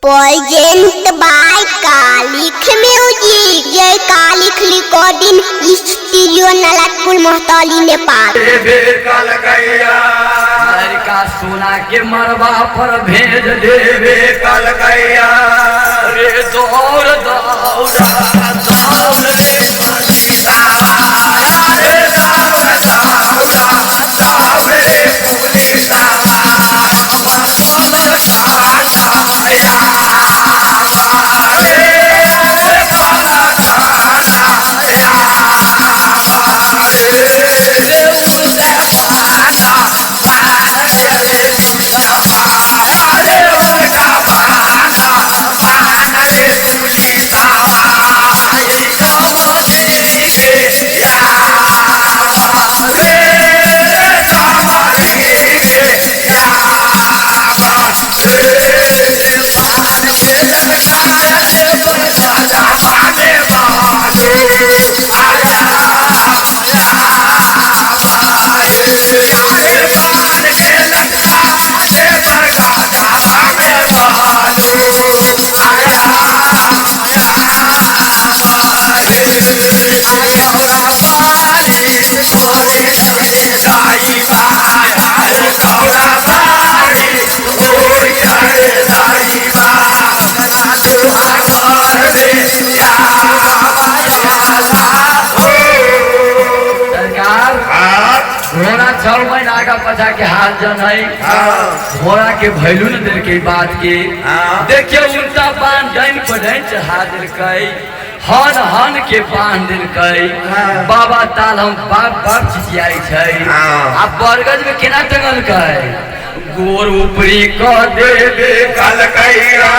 Present by Kalik Music, Jai Kalik Recording Studio, Nalatpur, Mohtali, Nepal. लड़का सोना के मरबा पर भेज देवे कलकैया रे दौड़ दौड़ा दौड़ रे घोड़ा 6 महीना का पचा के हाथ जन है घोड़ा के भैलू न दिल के बात के देखिए उल्टा बांध डाइन पर डाइन चढ़ा दिल हन हन के बांध दिल बाबा ताल हम बाप बाप चिचियाई छै आ बरगद में केना टंगल गोर ऊपरी क देवे कलकैया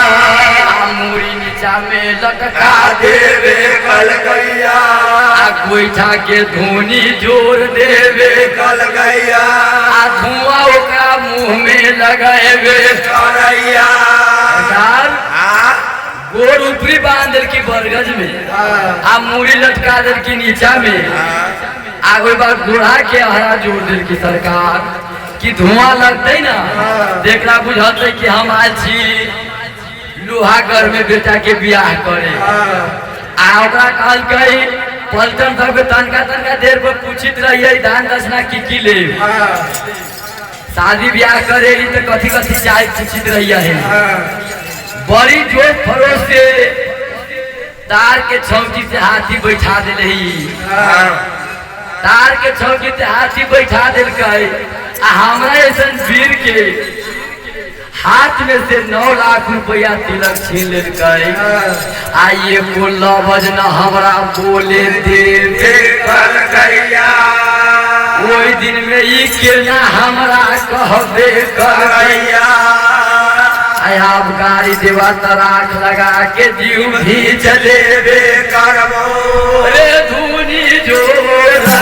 मुरी नीचा में लटका देवे कलकैया आ गोईठा के धोनी जोर देवे कलकैया आ धुआं ओकरा मुंह में लगाएवे करैया गोर ऊपरी बांध दिल की बरगज में आ मुरी लटका दिल की नीचा में आगे बार गोड़ा के हरा जोड़ दिल की सरकार कि धुआं लगते ना देखला बुझते कि हम आज छी लोहागर में बेटा के ब्याह करे आ ओकरा कहल कई पलटन सब तनका तनका देर पर पूछित रहिए दान दक्षिणा की ले शादी ब्याह करेली तो कथी कथी चाहे पूछित रहिए है बड़ी जोश फरोश से तार के छौकी से हाथी बैठा दिल तार के छौकी से हाथी बैठा दिल आ हमरा ऐसा वीर के हाथ में से 9 लाख रुपया तिलक छीन लेल आइए को लवज न हमरा बोले दे कलकैया ओई दिन में ई के ना हमरा कहबे करैया आप गाड़ी देवा तराख लगा के जीव भी चले देवे करबो रे धुनी जोरा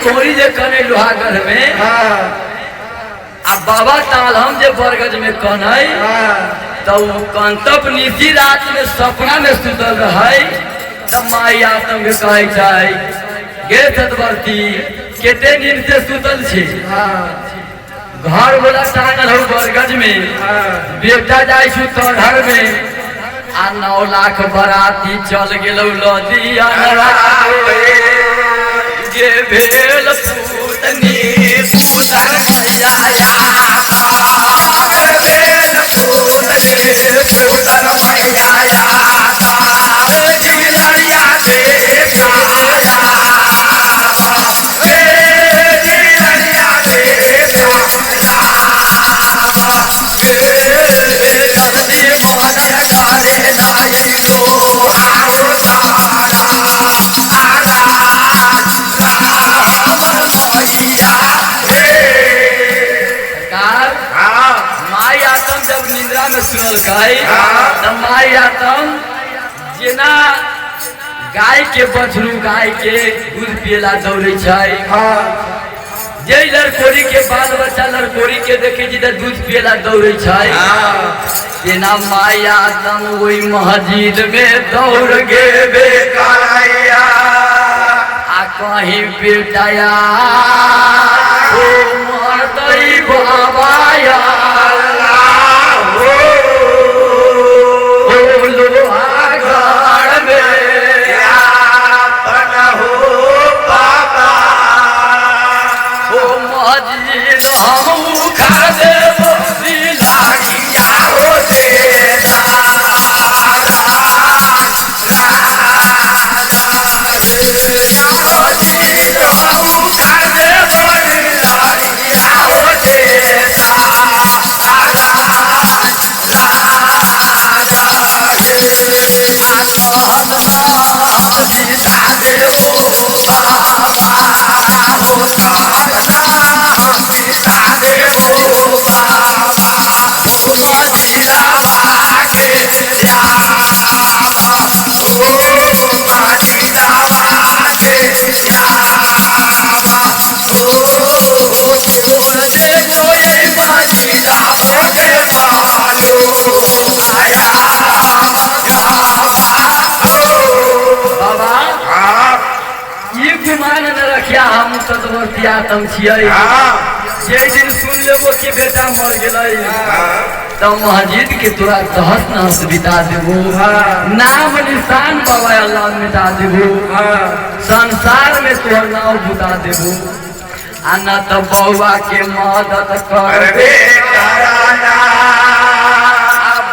घोड़ी जे कने लोहागर में आ बाबा ताल हम जे बरगज में कनै तो कंतप निशी रात में सपना में सुतल रहे तब माई आतम के कहे छै गे सतवर्ती केते नींद से सुतल छी घर बोला टांगल हो बरगज में, बेटा जाय छु तो घर में आ 9 लाख बराती चल गेलौ लदिया जे भेल पूतनी पूतर मैया जब निंद्रा में सुनल तब माई आतम जेना गाय के बछरू गाय के दूध पियला दौड़े जे लड़कोरी के बाल बच्चा लड़कोरी के देखे जिधर दूध पियला दौड़े जेना माई आतम वही मस्जिद में दौड़ गे बेकाया आ कहीं बेटाया ओ मरतई बाबाया हम सतवर्ती आतम छियै जे दिन सुन लेबो कि बेटा मर गेलै तो मस्जिद के तोरा तहस नहस बिता देबो नाम निशान बाबा अल्लाह मिटा देबो संसार में तोहर नाम बुता देबो आ न तो बउआ के मदद करबे कराना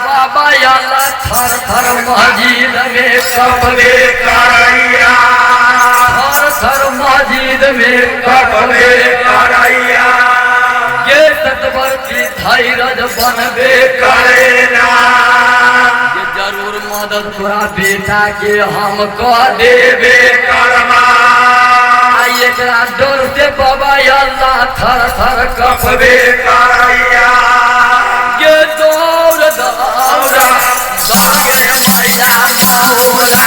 बाबा अल्लाह थर थर मस्जिद में कपबे करैया थर मस्जिद में कपबे करैया ये सतवर्ती धैर्य बनबे करेना ये जरूर मदद तोरा बेटा के हम कह देबे करमा एकरा डर से बाबा अल्लाह थर थर कपबे करैया ये दौड़ दौड़ा जागे मैया मौला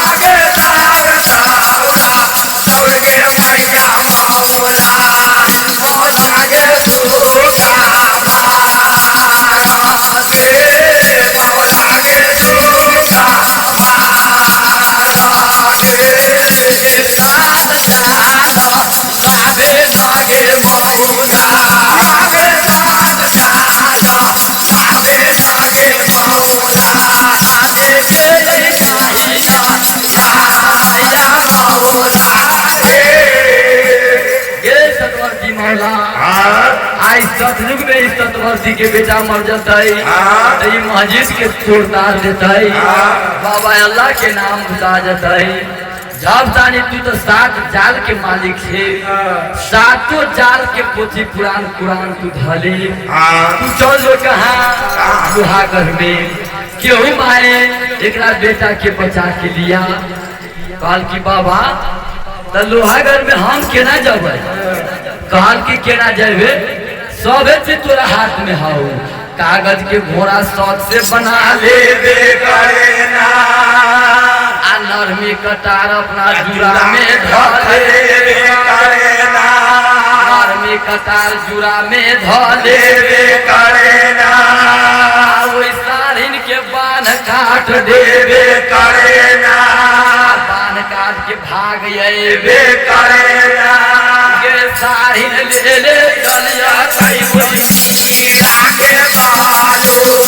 आगे दौड़ दौड़ा दौड़े मैया मौला मौला गे सुखा आज सतयुग में इस सतवर्ती के बेटा मर जाता है मस्जिद के तोड़ता देता है बाबा अल्लाह के नाम बुता जाता है जब जानी तू तो 7 जाल के मालिक है 7 जाल के पोथी पुराण कुरान तू धले तू चल लो कहाँ लोहागढ़ में क्यों माए एक बेटा के बचा के लिया कहल की बाबा तो लोहागढ़ में हम केना जब कहल की केना जेबे सबे चीज तोरा हाथ में हाउ कागज के घोड़ा सौत से बना ले करेना आ नरमी कटार अपना जुरा में धले करेना नरमी कटार जुरा में धले करेना ओई सारिन के बान काट देबे करेना बान काट के भाग अइबे करेना साड़ी ले ले डलिया कई बुझी लागे बालो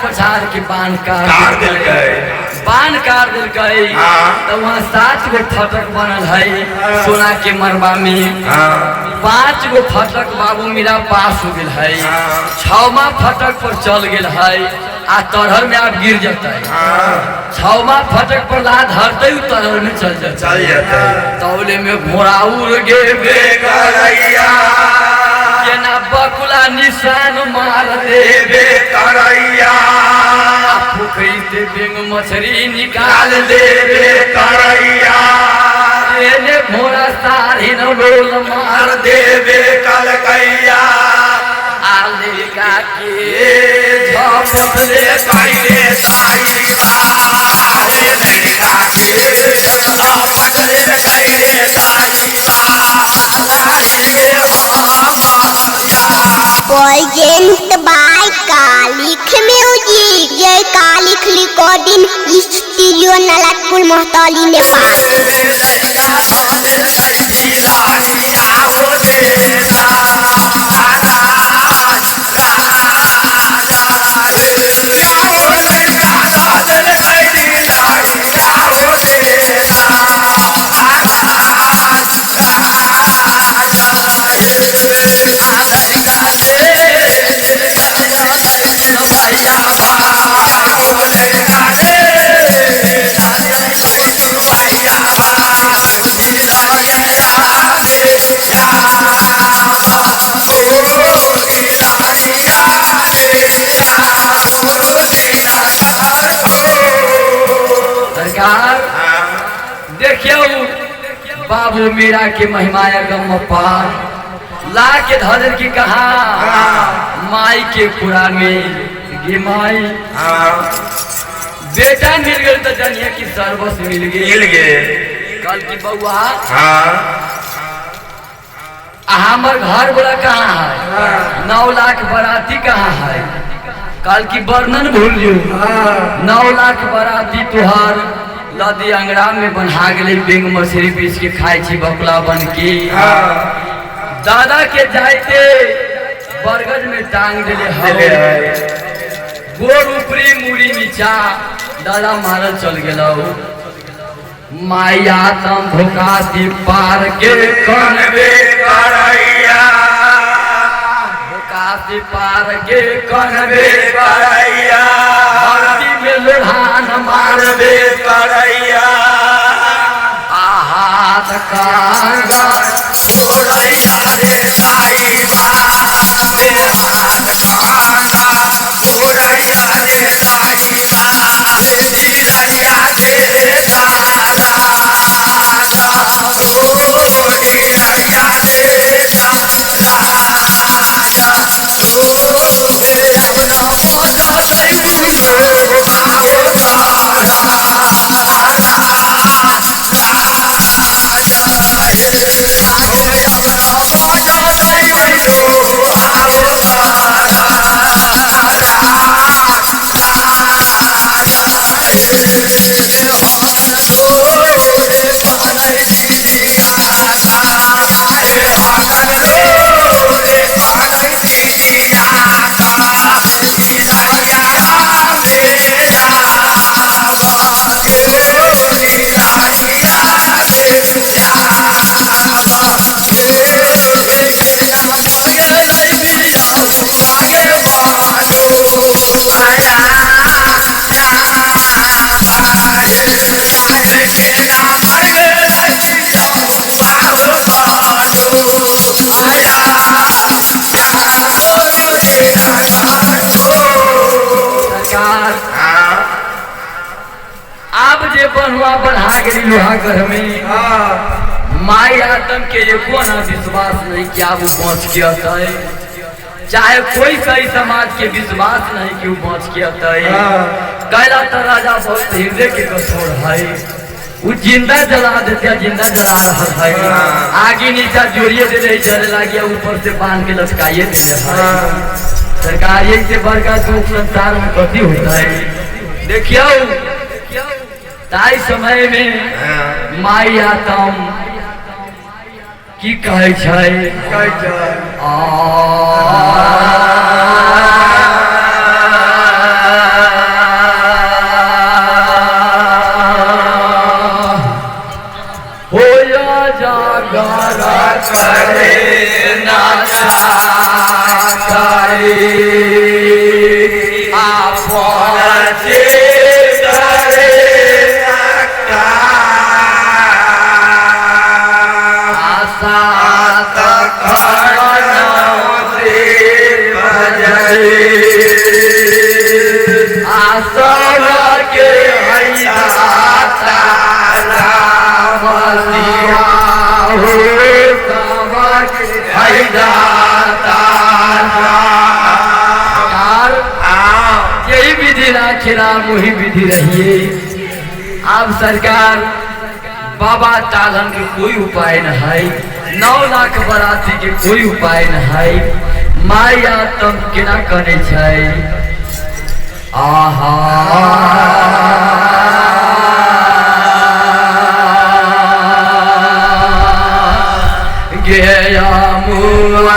पछाड़ के बांध काट दिल गए बांध काट दिल गए हाँ। तो वहाँ 7 गो फटक बनल है सोना के मरबा में 5 गो फटक बाबू मेरा पास हो गया है 6वां फटक पर चल गया है आ तरहर में आप गिर जाता है 6वां फटक पर ला धरते ही तरहर में चल जाता है तौले में घोड़ा उड़ गे बेकरैया ना बकुला निशान मार दे बेकरैया पोखरी से बेंग मछली निकाल दे बेकरैया ने घोड़ा सारी न लोल मार दे बेकलकैया आले का के झपट ले कैले साईसा आले लड़का के झपट ले कैले साईसा प्रेजेंट बाय कालिख म्यूजिक जय कालिख रिकॉर्डिंग स्टूडियो नलतपुर मोहतौली नेपाल देखियो बाबू मीरा के महिमाया गम पार ला के धर की कहा माई के पुराण में गे माई बेटा मिल गए तो जानिए कि सर्वस मिल गए कल की बउआ हमार घर बोला कहाँ है 9 लाख बराती कहाँ है कल की वर्णन भूल जो 9 लाख बराती तुहार लदी अंगड़ा में बना गए बेंग मछली पीस के खाए छी बकुला बन के दादा के जाते बरगद में टांग दिले गोर ऊपरी मुड़ी नीचा दादा मारल चल गया माया तम भोकाती पार के कनबे करैया भोकाती पार के कनबे करैया धरती में लोढ़ान मारबे करैया आहात कांगा छोड़ैया रे साईबा मेरा हाथ कांगा छोड़ैया रे साईबा चिड़ैया के दादा बनुआ बढ़ा गई लोहा घर में माई आदम के एको ना विश्वास नहीं क्या वो पहुंच के है, चाहे कोई सही समाज के विश्वास नहीं कि वो पहुंच के है। कैला तो राजा बहुत हृदय के कठोर है, वो जिंदा जला देते जिंदा जला रहा है, आगे नीचा जोड़िए दे रही जले लगे ऊपर से बांध के लटकाइए दे रहा है। सरकार यही से बड़का दुख संसार में कथी होता है। देखियो ताई समय में माई आतम की कहे होया जागरा करे नाचा करे आपसे करे आशा तक आशा के यही विधि राखिरा वही विधि रहिए। अब सरकार बाबा तालन के कोई उपाय न है, 9 लाख बराती के कोई उपाय न है। माया तम केना करे छै आहा गया मुआ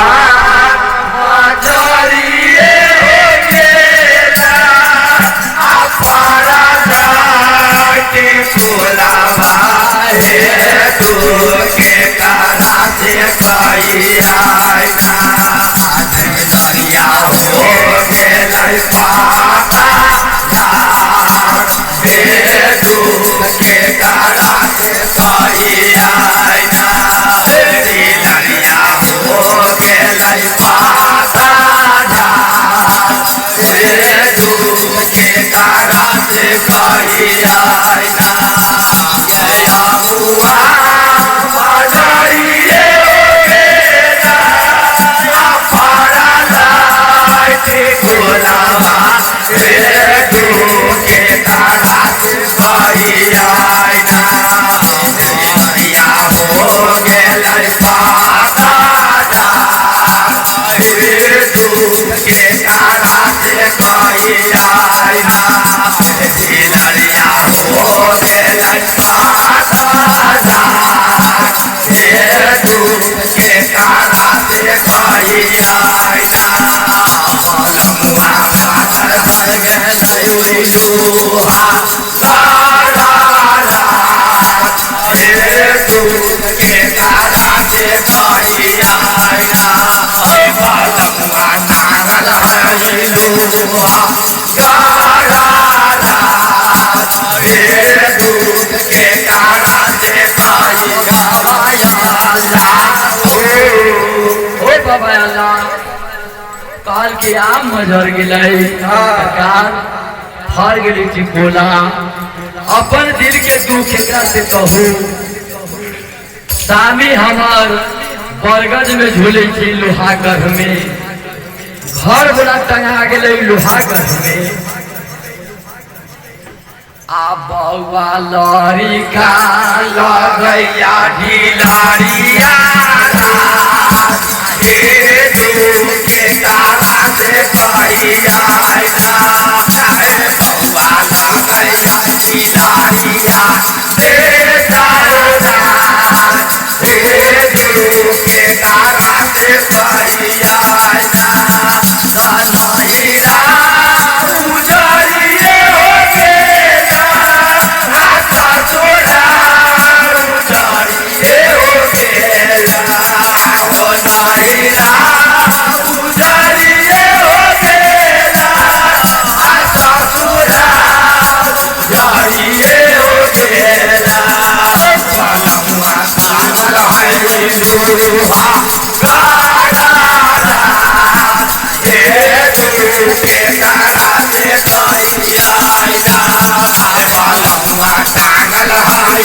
काल के आम मजर गिलाई सरकार फर गेली थी बोला अपन दिल के दुख एकरा से कहू। सामी हमार बरगद में झूले थी लोहागढ़ में, घर बड़ा टंगा गेले लोहागढ़ में। आ बउआ लड़ी का लगैया ढिलारिया Oh,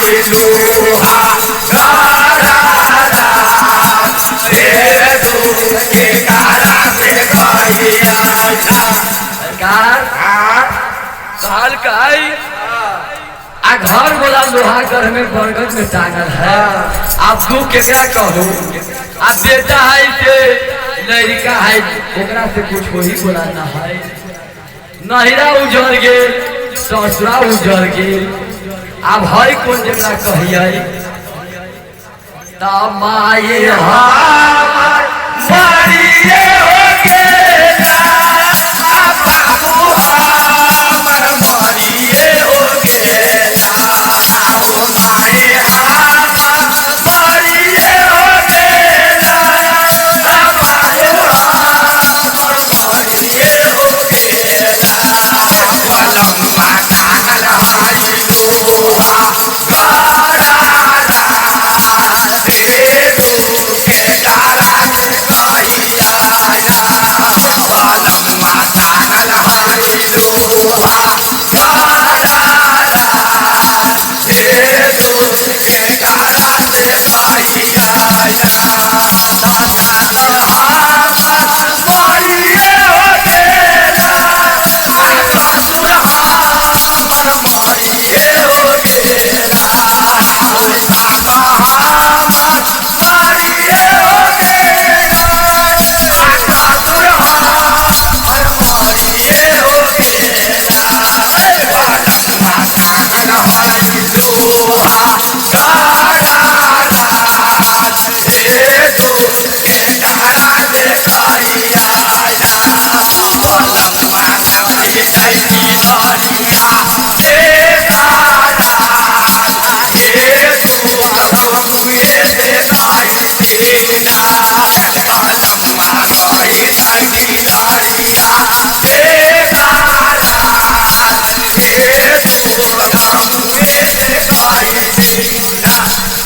लोहा के कारा से सरकार साल का आ घर बोला लोहा घर में बरगद में टांगल है। आप दू केकरा कहो, आप बेटा है से लड़का है ओकरा से कुछ वही बोला ना है। नहिरा उजड़ गेल ससुरा उजड़ गेल, अब हई कौन जगह कहिए तमाए हमर मरिए हो गेला बाबू हमर मरिए हो गेला माए हमर मरिए हो गेला बाबू हमर मरिए हो गेला पलंगवा कागल हाई लोहा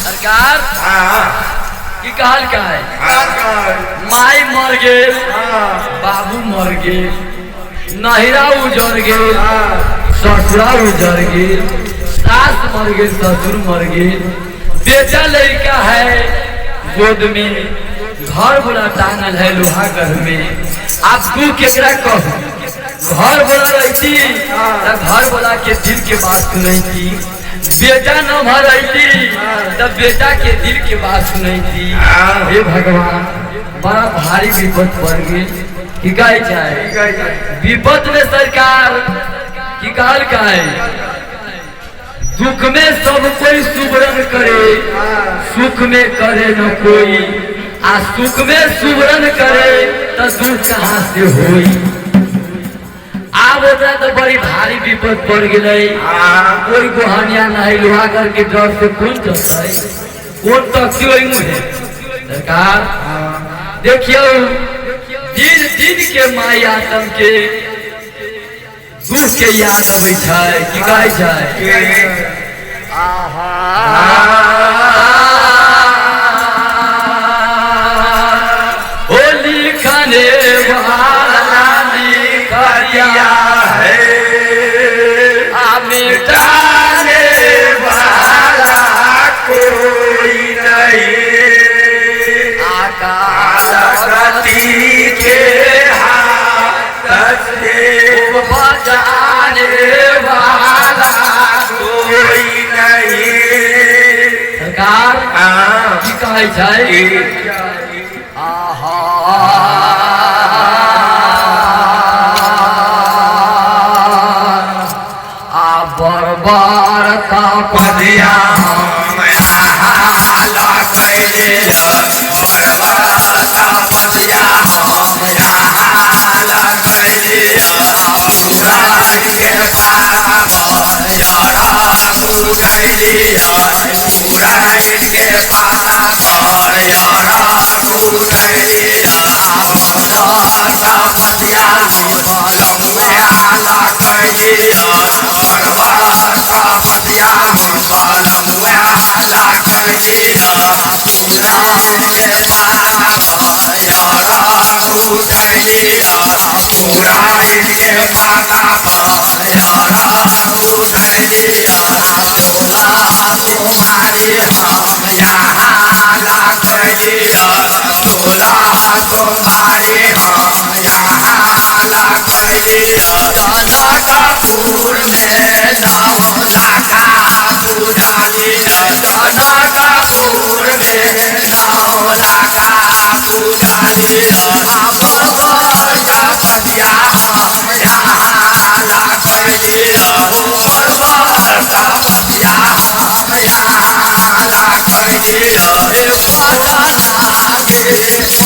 सरकार की कहल का है माई मर गेल बाबू मर गेल नहिरा उजड़ गेल ससुरा उजड़ गेल सास मर गेल ससुर मर गेल बेटा लड़का है गोद में घर बोला टांगल है लोहा घर में। आप तू केकरा कहो घर बोला रहती घर बोला के दिल के बात सुनती, बेटा न भरती तब बेटा के दिल के बात सुनती। हे भगवान बड़ा भारी विपद पड़ गई कि गाय चाहे विपद में सरकार की काल का है दुख में सब कोई सुवरण करे सुख में करे न कोई आ सुख में सुवरण करे तो दुख कहाँ से होई। अब ओकरा तो बड़ी भारी विपद पड़ गई कोई गोहनिया नहीं लोहा करके डर से कौन चलता है कौन तक सरकार देखियो दिन दिन के माई आतम के दुख के याद अबै छै कि कहै छै होली खाने वाला लिखिया है मिटाने वाला कोई नहीं आकाश गति के हाथ से बजाने वाला कोई नहीं। सरकार की कहै छै बरबार का पदिया हाला कैले बरबार का पदिया हाला कैले पुराण के पारा पर यारा कैले पुराण के पारा पर यारा कैले बरबार का पदिया पलंग में हाला कैले बरबार का पदिया पलंग में हाला कैले पुराण के पारा पर यारा कैले पुराण के पारा पर यारा कैले कनकपुर में नौला का पुजारी कनकपुर में नौला का पुजारी का पतिया ला कैली का पतिया ला कैली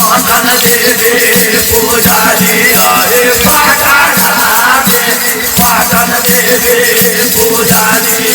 पटन देवी पुजारी पटन देवी पुजारी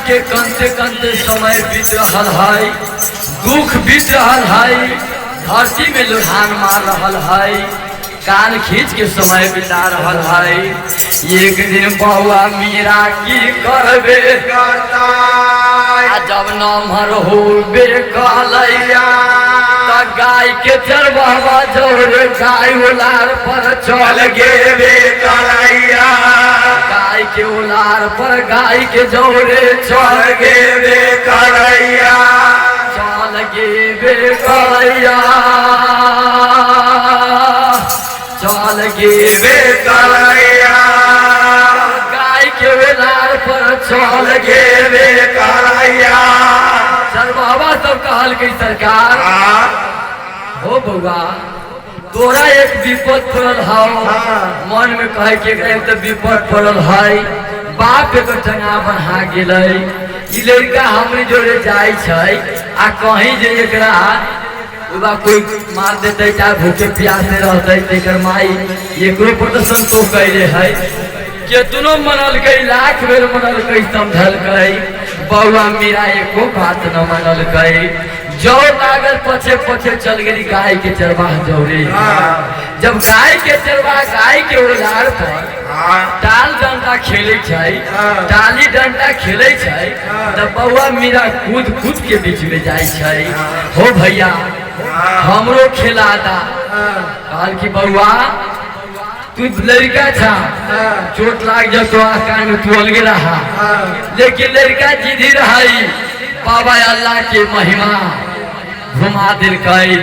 के कंते कंते समय बीत रहल है, दुख बीत रहल है, धरती में लुढ़ान मार रहल है, कान खींच के समय बिता रहल है। एक दिन बउआ मीरा की करबे करता, जब नमहर होबे कलैया त गाय के चरवावा जोरे गाय उलार पर चल गेबे कलैया, गाय के उलार पर गाय के जोरे चल गेबे कलैया, चल गेबे कलैया, चल गेबे कलैया, गाय के उलार पर चल गेबे कलैया। चरवावा सब कहल के सरकार हो बउआ तोरा एक विपद पड़ल है, मन में कहे के एक तो विपद पड़ल है, बाप एक टंगा बढ़ा गेलै, ई लड़का हमरे जोड़े जाय छै आ कहीं जे एकरा उबा कोई मार देते चाहे भूखे प्यासे रहते तेकर माई एकरो पर तो संतोष कैले है केतनो मनल कई लाख बेर मनल कई समझल कई बउआ मीरा एको बात न मनल कई जो लागल पछे पछे चल गई गाय के चरवाह जौरे जब गाय के चरवाह गाय के ओलार पर टाल डंडा खेले टाली डंडा खेले तब बउआ मीरा कूद कूद के बीच में जाए हो भैया हमरो खेला दा कहल की बउआ तू लड़का था चोट लाग जा तो कान में तू अलगे रहा लेकिन लड़का जिदी रही बाबा अल्लाह के महिमा घुमा दिल कई